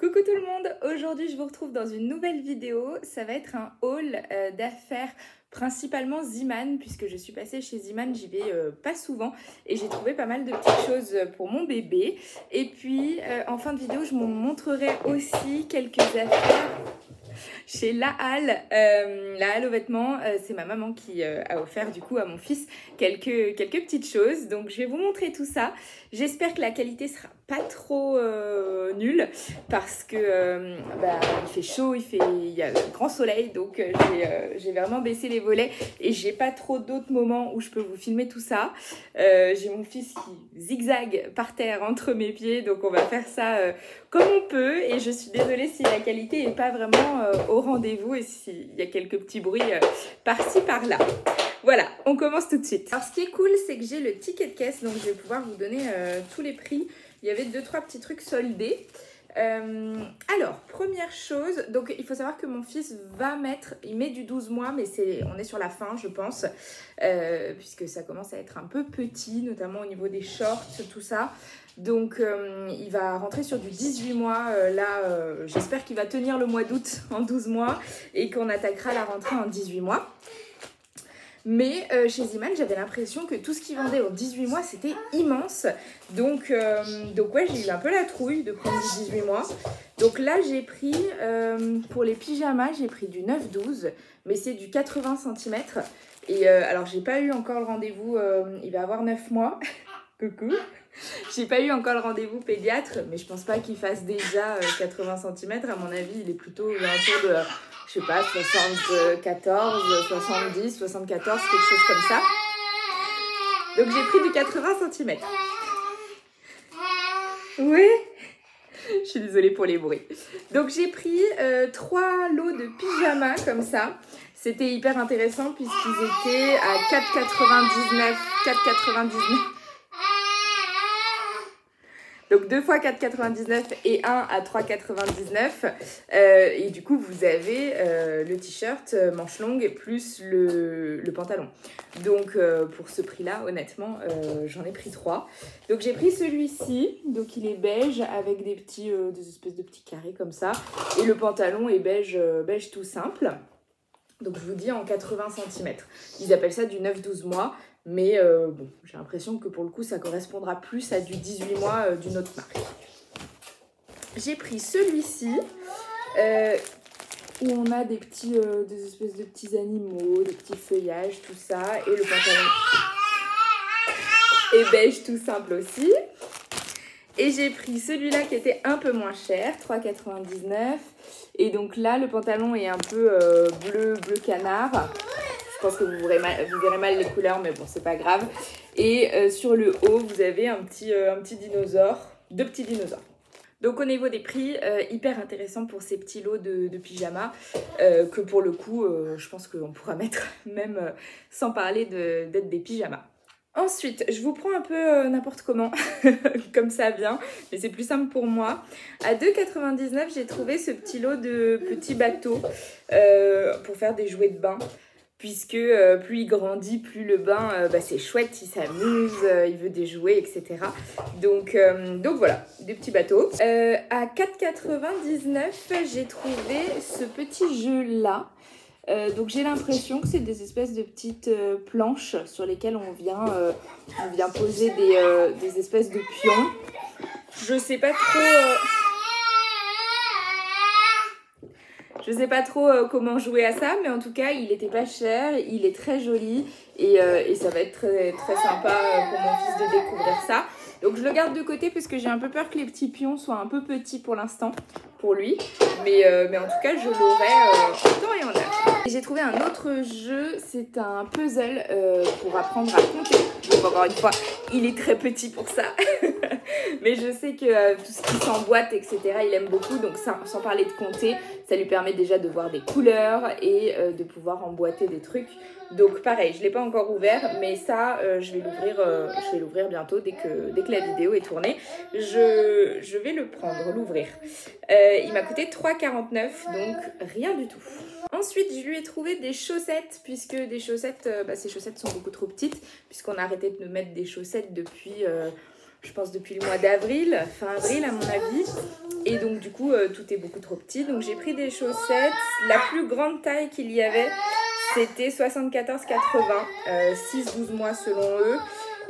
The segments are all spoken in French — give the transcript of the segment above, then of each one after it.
Coucou tout le monde, aujourd'hui je vous retrouve dans une nouvelle vidéo. Ça va être un haul d'affaires principalement Zeeman, puisque je suis passée chez Zeeman, j'y vais pas souvent et j'ai trouvé pas mal de petites choses pour mon bébé. Et puis en fin de vidéo je vous montrerai aussi quelques affaires chez La Halle. La Halle aux vêtements, c'est ma maman qui a offert du coup à mon fils quelques petites choses. Donc je vais vous montrer tout ça. J'espère que la qualité sera pas trop nulle parce que il fait chaud, il y a le grand soleil, donc j'ai vraiment baissé les volets et j'ai pas trop d'autres moments où je peux vous filmer tout ça. J'ai mon fils qui zigzague par terre entre mes pieds, donc on va faire ça comme on peut et je suis désolée si la qualité n'est pas vraiment au rendez-vous et s'il y a quelques petits bruits par-ci par-là. Voilà, on commence tout de suite. Alors ce qui est cool, c'est que j'ai le ticket de caisse, donc je vais pouvoir vous donner tous les prix. Il y avait 2-3 petits trucs soldés. Alors, première chose, donc il faut savoir que mon fils il met du 12 mois, mais on est sur la fin, je pense, puisque ça commence à être un peu petit, notamment au niveau des shorts, tout ça. Donc il va rentrer sur du 18 mois, j'espère qu'il va tenir le mois d'août en 12 mois et qu'on attaquera la rentrée en 18 mois. Mais chez Zeeman, j'avais l'impression que tout ce qu'ils vendaient en 18 mois, c'était immense. Donc ouais, j'ai eu un peu la trouille de prendre du 18 mois. Donc là, j'ai pris, pour les pyjamas, j'ai pris du 9-12, mais c'est du 80 cm. Et alors, j'ai pas eu encore le rendez-vous, il va avoir 9 mois. Coucou. J'ai pas eu encore le rendez-vous pédiatre, mais je pense pas qu'il fasse déjà 80 cm. À mon avis, il est plutôt autour de... je sais pas, 74, 70, 74, quelque chose comme ça. Donc j'ai pris du 80 cm. Oui, je suis désolée pour les bruits. Donc j'ai pris 3 lots de pyjamas comme ça. C'était hyper intéressant puisqu'ils étaient à 4,99. 4,99. Donc 2 fois 4,99 et 1 à 3,99. Et du coup, vous avez le t-shirt manche longue plus le pantalon. Donc pour ce prix-là, honnêtement, j'en ai pris 3. Donc j'ai pris celui-ci. Donc il est beige avec des espèces de petits carrés comme ça. Et le pantalon est beige tout simple. Donc je vous dis en 80 cm. Ils appellent ça du 9-12 mois. Mais bon, j'ai l'impression que pour le coup, ça correspondra plus à du 18 mois d'une autre marque. J'ai pris celui-ci, où on a des espèces de petits animaux, des petits feuillages, tout ça. Et le pantalon est beige tout simple aussi. Et j'ai pris celui-là qui était un peu moins cher, 3,99. Et donc là, le pantalon est un peu bleu canard. Je pense que vous verrez mal les couleurs, mais bon, c'est pas grave. Et sur le haut, vous avez un petit dinosaure, 2 petits dinosaures. Donc au niveau des prix, hyper intéressant pour ces petits lots de pyjamas, que pour le coup, je pense qu'on pourra mettre même sans parler d'être des pyjamas. Ensuite, je vous prends un peu n'importe comment, comme ça vient, mais c'est plus simple pour moi. À 2,99, j'ai trouvé ce petit lot de petits bateaux pour faire des jouets de bain. Puisque plus il grandit, plus le bain, c'est chouette, il s'amuse, il veut des jouets, etc. Donc voilà, des petits bateaux. À 4,99, j'ai trouvé ce petit jeu-là. Donc j'ai l'impression que c'est des espèces de petites planches sur lesquelles on vient poser des espèces de pions. Je sais pas trop comment jouer à ça, mais en tout cas, il était pas cher, il est très joli et ça va être très, très sympa pour mon fils de découvrir ça. Donc je le garde de côté parce que j'ai un peu peur que les petits pions soient un peu petits pour l'instant, pour lui. Mais en tout cas, je l'aurai en temps et en heure. J'ai trouvé un autre jeu, c'est un puzzle pour apprendre à compter. Donc encore une fois, il est très petit pour ça. Mais je sais que tout ce qui s'emboîte, etc., il aime beaucoup. Donc ça, sans parler de compter, ça lui permet déjà de voir des couleurs et de pouvoir emboîter des trucs. Donc pareil, je ne l'ai pas encore ouvert, mais ça, je vais l'ouvrir bientôt dès que la vidéo est tournée. Je vais le prendre, l'ouvrir. Il m'a coûté 3,49, donc rien du tout. Ensuite, je lui ai trouvé des chaussettes, puisque des chaussettes, ces chaussettes sont beaucoup trop petites, puisqu'on a arrêté de me mettre des chaussettes depuis je pense depuis le mois d'avril, fin avril à mon avis. Et donc du coup, tout est beaucoup trop petit. Donc j'ai pris des chaussettes. La plus grande taille qu'il y avait, c'était 74,80, 6-12 mois selon eux.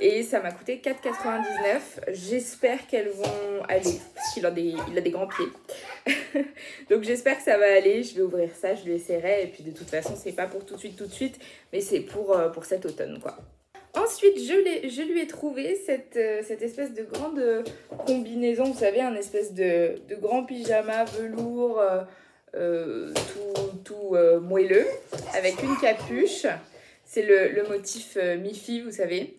Et ça m'a coûté 4,99. J'espère qu'elles vont aller, parce qu'il a des grands pieds. Donc j'espère que ça va aller. Je vais ouvrir ça, je l'essaierai. Et puis de toute façon, c'est pas pour tout de suite, mais c'est pour cet automne, quoi. Ensuite, je lui ai trouvé cette espèce de grande combinaison, vous savez, un espèce de grand pyjama velours tout moelleux, avec une capuche. C'est le motif mi-fi, vous savez.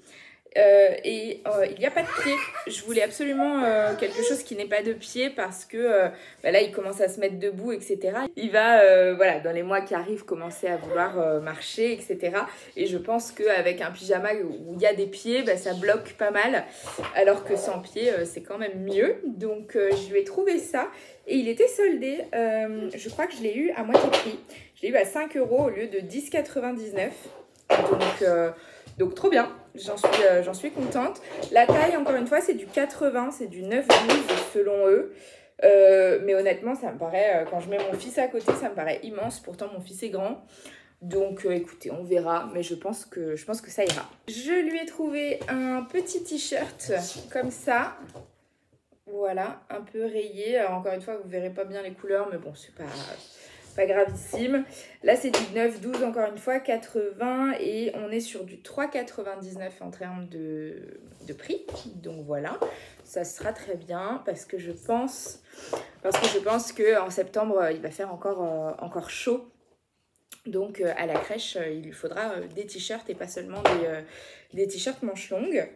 Il n'y a pas de pied. Je voulais absolument quelque chose qui n'ait pas de pied parce que là il commence à se mettre debout, etc. Il va voilà, dans les mois qui arrivent commencer à vouloir marcher, etc. Et je pense qu'avec un pyjama où il y a des pieds, ça bloque pas mal, alors que sans pied c'est quand même mieux. Donc je lui ai trouvé ça et il était soldé. Je crois que je l'ai eu à moitié prix. Je l'ai eu à 5 € au lieu de 10,99 €. Donc trop bien, j'en suis contente. La taille, encore une fois, c'est du 80, c'est du 9-12 selon eux. Mais honnêtement, ça me paraît, quand je mets mon fils à côté, ça me paraît immense. Pourtant, mon fils est grand. Donc écoutez, on verra, mais je pense que ça ira. Je lui ai trouvé un petit t-shirt comme ça. Voilà, un peu rayé. Alors, encore une fois, vous verrez pas bien les couleurs, mais bon, c'est pas gravissime. Là, c'est du 9-12, encore une fois, 80. Et on est sur du 3,99 en termes de prix. Donc voilà, ça sera très bien parce que je pense qu'en septembre, il va faire encore chaud. Donc à la crèche, il lui faudra des t-shirts et pas seulement des t-shirts manches longues.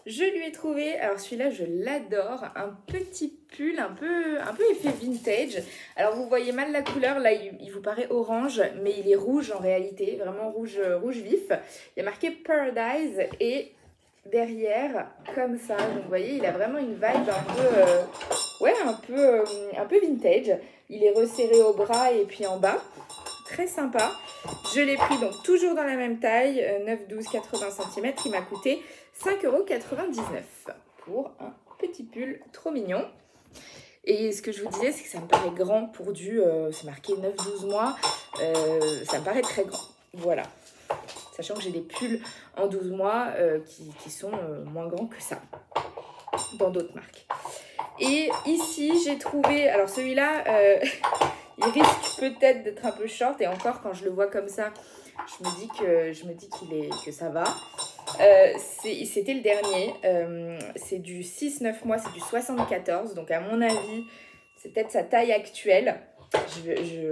Je lui ai trouvé, alors celui-là je l'adore, un petit pull un peu effet vintage. Alors vous voyez mal la couleur, là il vous paraît orange, mais il est rouge en réalité, vraiment rouge vif. Il y a marqué Paradise et derrière, comme ça, donc vous voyez, il a vraiment une vibe un peu vintage. Il est resserré au bras et puis en bas. Très sympa. Je l'ai pris donc toujours dans la même taille, 9-12, 80 cm. Il m'a coûté 5,99 € pour un petit pull trop mignon. Et ce que je vous disais, c'est que ça me paraît grand pour c'est marqué 9-12 mois. Ça me paraît très grand. Voilà. Sachant que j'ai des pulls en 12 mois qui sont moins grands que ça. Dans d'autres marques. Et ici, j'ai trouvé... Alors celui-là... il risque peut-être d'être un peu short et encore quand je le vois comme ça, je me dis que ça va. C'était le dernier, c'est du 6-9 mois, c'est du 74, donc à mon avis, c'est peut-être sa taille actuelle.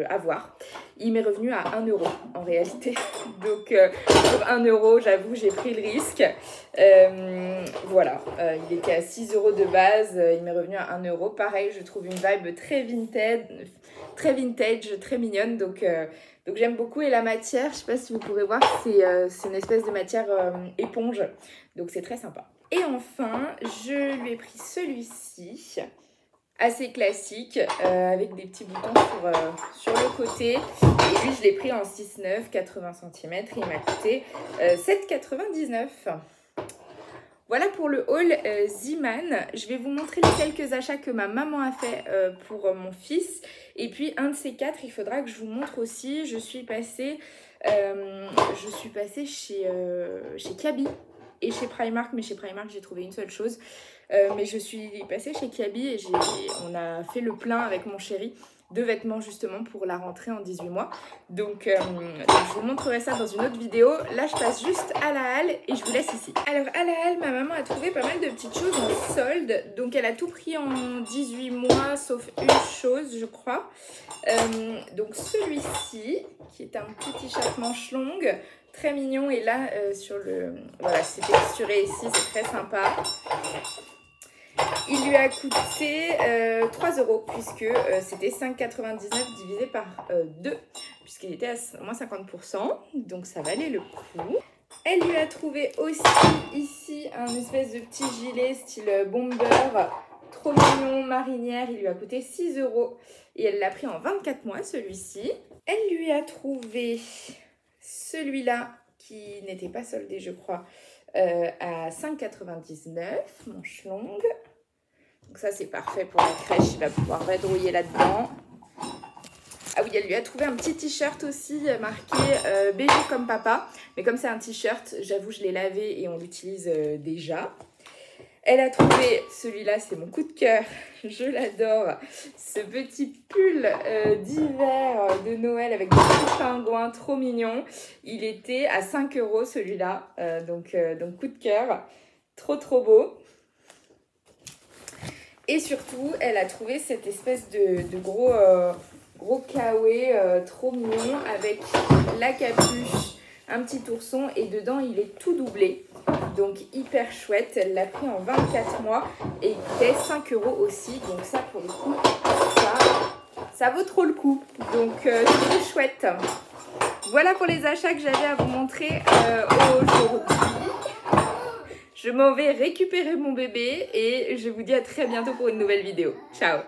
À voir. Il m'est revenu à 1 € en réalité. Donc pour 1 €, j'avoue, j'ai pris le risque. Voilà, il était à 6 € de base, il m'est revenu à 1 €. Pareil, je trouve une vibe très vintage, très mignonne. Donc j'aime beaucoup. Et la matière, je sais pas si vous pourrez voir, c'est une espèce de matière éponge. Donc c'est très sympa. Et enfin, je lui ai pris celui-ci. Assez classique, avec des petits boutons sur le côté. Et lui, je l'ai pris en 6-9, 80 cm. Il m'a coûté 7,99 €. Voilà pour le haul Zeeman. Je vais vous montrer les quelques achats que ma maman a fait pour mon fils. Et puis, un de ces quatre, il faudra que je vous montre aussi. Je suis passée chez Kiabi et chez Primark. Mais chez Primark, j'ai trouvé une seule chose. Mais je suis passée chez Kiabi et on a fait le plein avec mon chéri de vêtements justement pour la rentrée en 18 mois. Donc je vous montrerai ça dans une autre vidéo. Là, je passe juste à la halle et je vous laisse ici. Alors à la halle, ma maman a trouvé pas mal de petites choses en solde. Donc elle a tout pris en 18 mois sauf une chose, je crois. Donc celui-ci, qui est un petit t-shirt manche longue, très mignon. Et là, voilà, c'est texturé ici, c'est très sympa. Il lui a coûté 3 € puisque c'était 5,99 divisé par 2 puisqu'il était à moins 50%. Donc ça valait le coup. Elle lui a trouvé aussi ici un espèce de petit gilet style bomber. Trop mignon, marinière. Il lui a coûté 6 € et elle l'a pris en 24 mois celui-ci. Elle lui a trouvé celui-là qui n'était pas soldé je crois. à 5,99 €, manche longue. Donc ça c'est parfait pour la crèche, il va pouvoir vadrouiller là-dedans. Ah oui, elle lui a trouvé un petit t-shirt aussi marqué BG comme papa. Mais comme c'est un t-shirt, j'avoue je l'ai lavé et on l'utilise déjà. Elle a trouvé, celui-là c'est mon coup de cœur, je l'adore, ce petit pull d'hiver de Noël avec des petits pingouins trop mignons. Il était à 5 € celui-là, donc coup de cœur, trop beau. Et surtout, elle a trouvé cette espèce de gros kawaii trop mignon avec la capuche, un petit ourson et dedans il est tout doublé. Donc hyper chouette, elle l'a pris en 24 mois et il coûtait 5 € aussi. Donc ça pour le coup, ça vaut trop le coup. Donc c'est trop chouette. Voilà pour les achats que j'avais à vous montrer aujourd'hui. Je m'en vais récupérer mon bébé et je vous dis à très bientôt pour une nouvelle vidéo. Ciao!